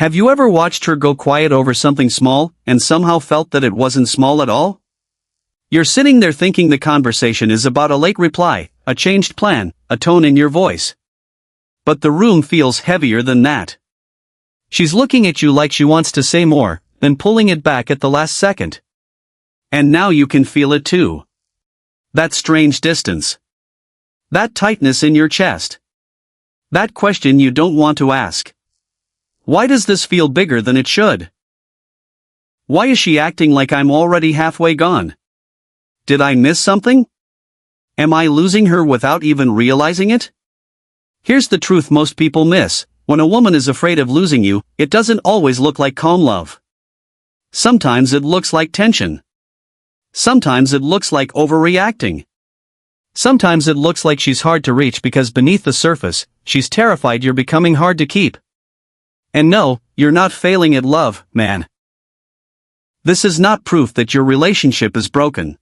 Have you ever watched her go quiet over something small, and somehow felt that it wasn't small at all? You're sitting there thinking the conversation is about a late reply, a changed plan, a tone in your voice. But the room feels heavier than that. She's looking at you like she wants to say more, then pulling it back at the last second. And now you can feel it too. That strange distance. That tightness in your chest. That question you don't want to ask. Why does this feel bigger than it should? Why is she acting like I'm already halfway gone? Did I miss something? Am I losing her without even realizing it? Here's the truth most people miss. When a woman is afraid of losing you, it doesn't always look like calm love. Sometimes it looks like tension. Sometimes it looks like overreacting. Sometimes it looks like she's hard to reach because beneath the surface, she's terrified you're becoming hard to keep. And no, you're not failing at love, man. This is not proof that your relationship is broken.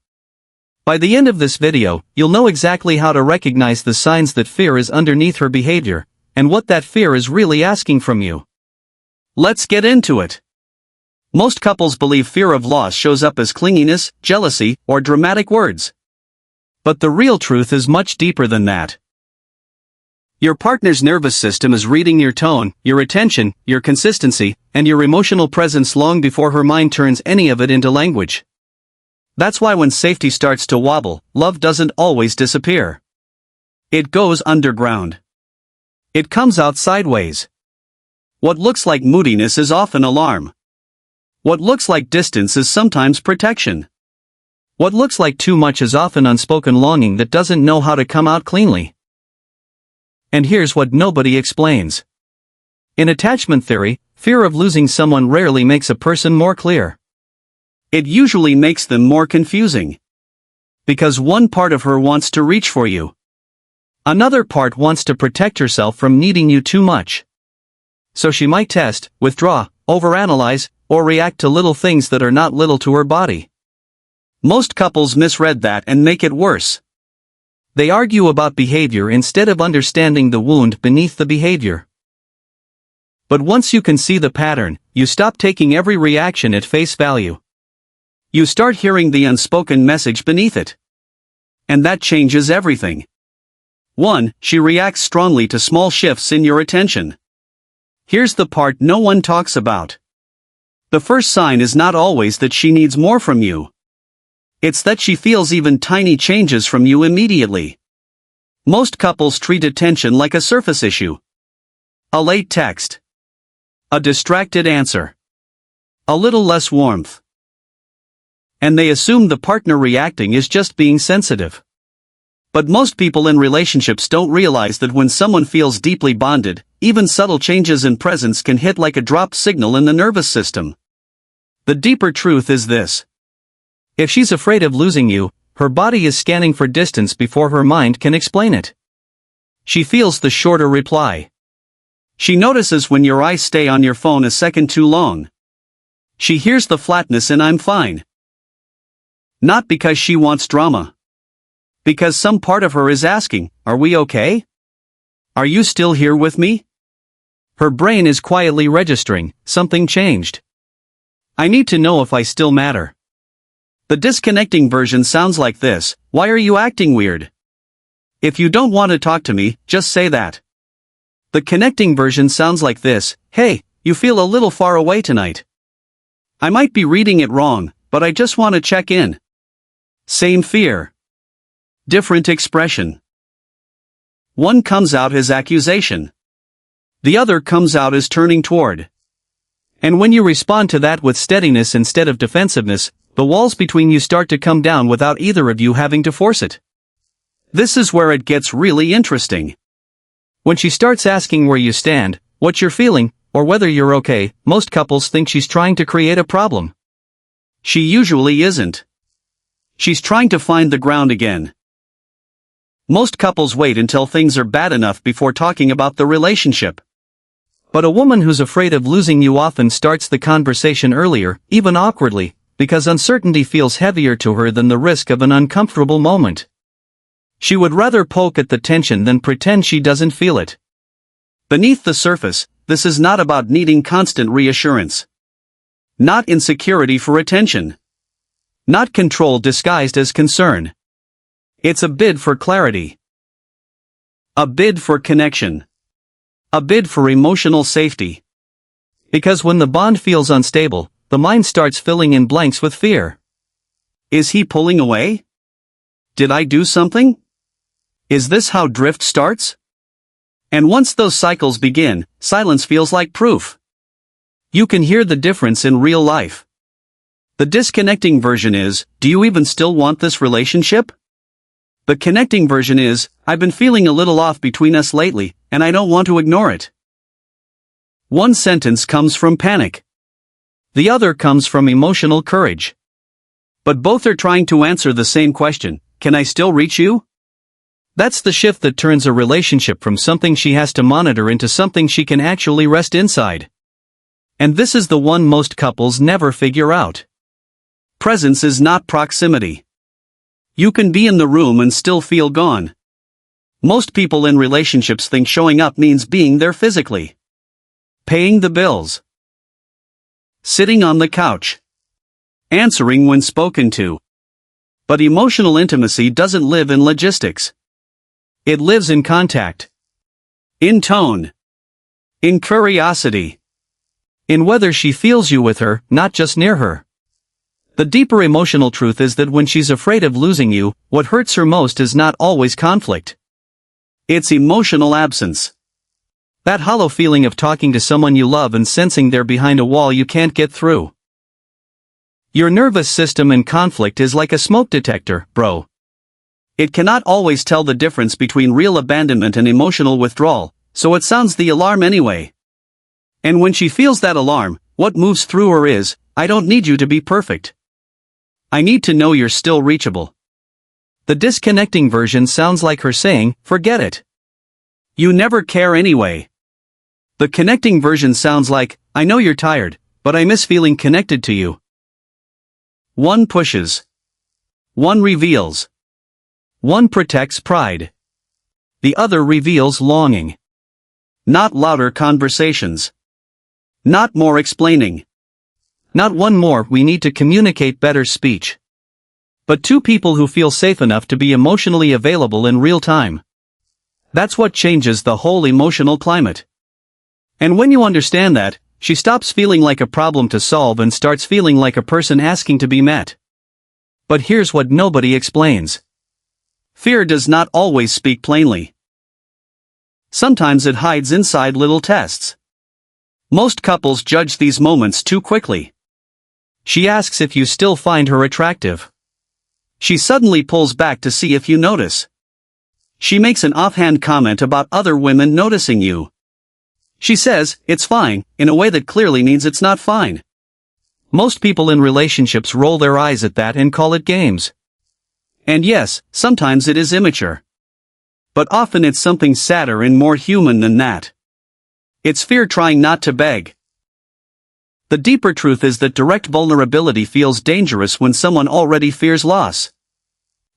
By the end of this video, you'll know exactly how to recognize the signs that fear is underneath her behavior, and what that fear is really asking from you. Let's get into it. Most couples believe fear of loss shows up as clinginess, jealousy, or dramatic words. But the real truth is much deeper than that. Your partner's nervous system is reading your tone, your attention, your consistency, and your emotional presence long before her mind turns any of it into language. That's why when safety starts to wobble, love doesn't always disappear. It goes underground. It comes out sideways. What looks like moodiness is often alarm. What looks like distance is sometimes protection. What looks like too much is often unspoken longing that doesn't know how to come out cleanly. And here's what nobody explains. In attachment theory, fear of losing someone rarely makes a person more clear. It usually makes them more confusing. Because one part of her wants to reach for you. Another part wants to protect herself from needing you too much. So she might test, withdraw, overanalyze, or react to little things that are not little to her body. Most couples misread that and make it worse. They argue about behavior instead of understanding the wound beneath the behavior. But once you can see the pattern, you stop taking every reaction at face value. You start hearing the unspoken message beneath it. And that changes everything. 1. She reacts strongly to small shifts in your attention. Here's the part no one talks about. The first sign is not always that she needs more from you. It's that she feels even tiny changes from you immediately. Most couples treat attention like a surface issue. A late text. A distracted answer. A little less warmth. And they assume the partner reacting is just being sensitive. But most people in relationships don't realize that when someone feels deeply bonded, even subtle changes in presence can hit like a dropped signal in the nervous system. The deeper truth is this. If she's afraid of losing you, her body is scanning for distance before her mind can explain it. She feels the shorter reply. She notices when your eyes stay on your phone a second too long. She hears the flatness in "I'm fine." Not because she wants drama. Because some part of her is asking, "Are we okay? Are you still here with me?" Her brain is quietly registering, something changed. I need to know if I still matter. The disconnecting version sounds like this: "Why are you acting weird? If you don't want to talk to me, just say that." The connecting version sounds like this: "Hey, you feel a little far away tonight. I might be reading it wrong, but I just want to check in." Same fear. Different expression. One comes out as accusation. The other comes out as turning toward. And when you respond to that with steadiness instead of defensiveness, the walls between you start to come down without either of you having to force it. This is where it gets really interesting. When she starts asking where you stand, what you're feeling, or whether you're okay, most couples think she's trying to create a problem. She usually isn't. She's trying to find the ground again. Most couples wait until things are bad enough before talking about the relationship. But a woman who's afraid of losing you often starts the conversation earlier, even awkwardly, because uncertainty feels heavier to her than the risk of an uncomfortable moment. She would rather poke at the tension than pretend she doesn't feel it. Beneath the surface, this is not about needing constant reassurance. Not insecurity for attention. Not control disguised as concern. It's a bid for clarity. A bid for connection. A bid for emotional safety. Because when the bond feels unstable, the mind starts filling in blanks with fear. Is he pulling away? Did I do something? Is this how drift starts? And once those cycles begin, silence feels like proof. You can hear the difference in real life. The disconnecting version is, do you even still want this relationship? The connecting version is, I've been feeling a little off between us lately, and I don't want to ignore it. One sentence comes from panic. The other comes from emotional courage. But both are trying to answer the same question, can I still reach you? That's the shift that turns a relationship from something she has to monitor into something she can actually rest inside. And this is the one most couples never figure out. Presence is not proximity. You can be in the room and still feel gone. Most people in relationships think showing up means being there physically. Paying the bills. Sitting on the couch. Answering when spoken to. But emotional intimacy doesn't live in logistics. It lives in contact. In tone. In curiosity. In whether she feels you with her, not just near her. The deeper emotional truth is that when she's afraid of losing you, what hurts her most is not always conflict. It's emotional absence. That hollow feeling of talking to someone you love and sensing they're behind a wall you can't get through. Your nervous system in conflict is like a smoke detector, bro. It cannot always tell the difference between real abandonment and emotional withdrawal, so it sounds the alarm anyway. And when she feels that alarm, what moves through her is, I don't need you to be perfect. I need to know you're still reachable. The disconnecting version sounds like her saying, forget it. You never care anyway. The connecting version sounds like, I know you're tired, but I miss feeling connected to you. One pushes. One reveals. One protects pride. The other reveals longing. Not louder conversations. Not more explaining. Not one more we need to communicate better speech. But two people who feel safe enough to be emotionally available in real time. That's what changes the whole emotional climate. And when you understand that, she stops feeling like a problem to solve and starts feeling like a person asking to be met. But here's what nobody explains. Fear does not always speak plainly. Sometimes it hides inside little tests. Most couples judge these moments too quickly. She asks if you still find her attractive. She suddenly pulls back to see if you notice. She makes an offhand comment about other women noticing you. She says, it's fine, in a way that clearly means it's not fine. Most people in relationships roll their eyes at that and call it games. And yes, sometimes it is immature. But often it's something sadder and more human than that. It's fear trying not to beg. The deeper truth is that direct vulnerability feels dangerous when someone already fears loss.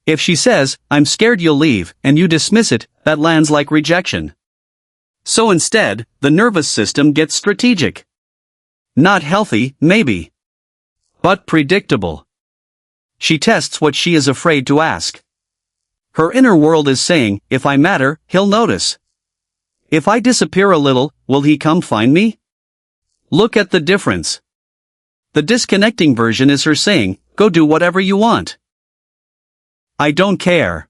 If she says, I'm scared you'll leave, and you dismiss it, that lands like rejection. So instead, the nervous system gets strategic. Not healthy, maybe. But predictable. She tests what she is afraid to ask. Her inner world is saying, if I matter, he'll notice. If I disappear a little, will he come find me? Look at the difference. The disconnecting version is her saying, go do whatever you want. I don't care.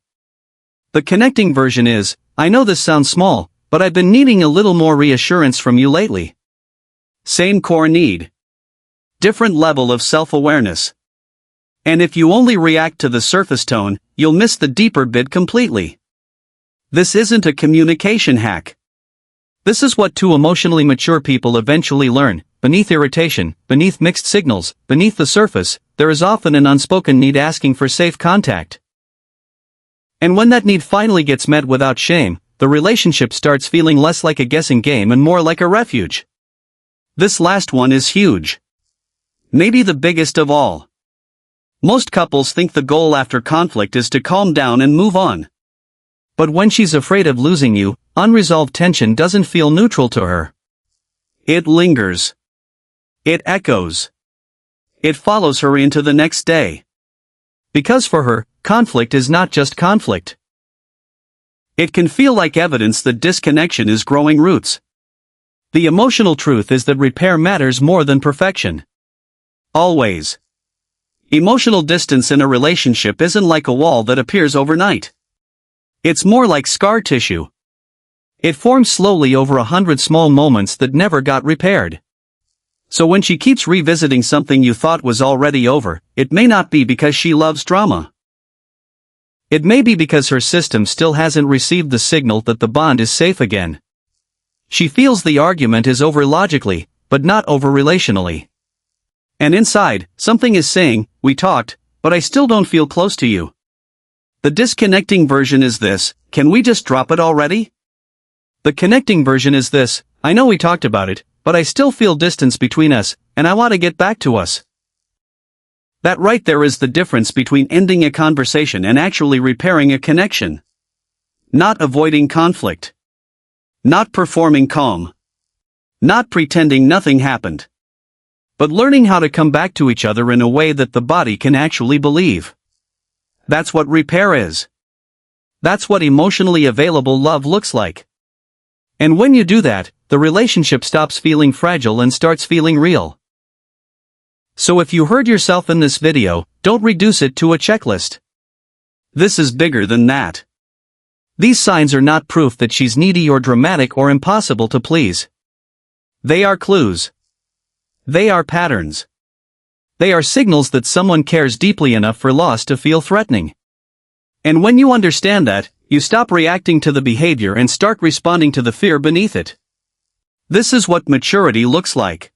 The connecting version is, I know this sounds small, but I've been needing a little more reassurance from you lately. Same core need. Different level of self-awareness. And if you only react to the surface tone, you'll miss the deeper bit completely. This isn't a communication hack. This is what two emotionally mature people eventually learn. Beneath irritation, beneath mixed signals, beneath the surface, there is often an unspoken need asking for safe contact. And when that need finally gets met without shame, the relationship starts feeling less like a guessing game and more like a refuge. This last one is huge. Maybe the biggest of all. Most couples think the goal after conflict is to calm down and move on. But when she's afraid of losing you, unresolved tension doesn't feel neutral to her. It lingers. It echoes. It follows her into the next day. Because for her, conflict is not just conflict. It can feel like evidence that disconnection is growing roots. The emotional truth is that repair matters more than perfection. Always. Emotional distance in a relationship isn't like a wall that appears overnight. It's more like scar tissue. It forms slowly over 100 small moments that never got repaired. So when she keeps revisiting something you thought was already over, it may not be because she loves drama. It may be because her system still hasn't received the signal that the bond is safe again. She feels the argument is over logically, but not over relationally. And inside, something is saying, we talked, but I still don't feel close to you. The disconnecting version is this, can we just drop it already? The connecting version is this, I know we talked about it, but I still feel distance between us, and I want to get back to us. That right there is the difference between ending a conversation and actually repairing a connection. Not avoiding conflict. Not performing calm. Not pretending nothing happened. But learning how to come back to each other in a way that the body can actually believe. That's what repair is. That's what emotionally available love looks like. And when you do that, the relationship stops feeling fragile and starts feeling real. So if you heard yourself in this video, don't reduce it to a checklist. This is bigger than that. These signs are not proof that she's needy or dramatic or impossible to please. They are clues. They are patterns. They are signals that someone cares deeply enough for loss to feel threatening. And when you understand that, you stop reacting to the behavior and start responding to the fear beneath it. This is what maturity looks like.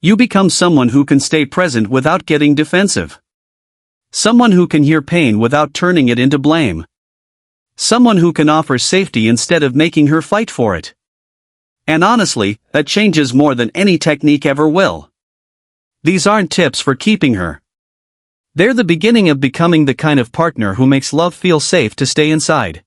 You become someone who can stay present without getting defensive. Someone who can hear pain without turning it into blame. Someone who can offer safety instead of making her fight for it. And honestly, that changes more than any technique ever will. These aren't tips for keeping her. They're the beginning of becoming the kind of partner who makes love feel safe to stay inside.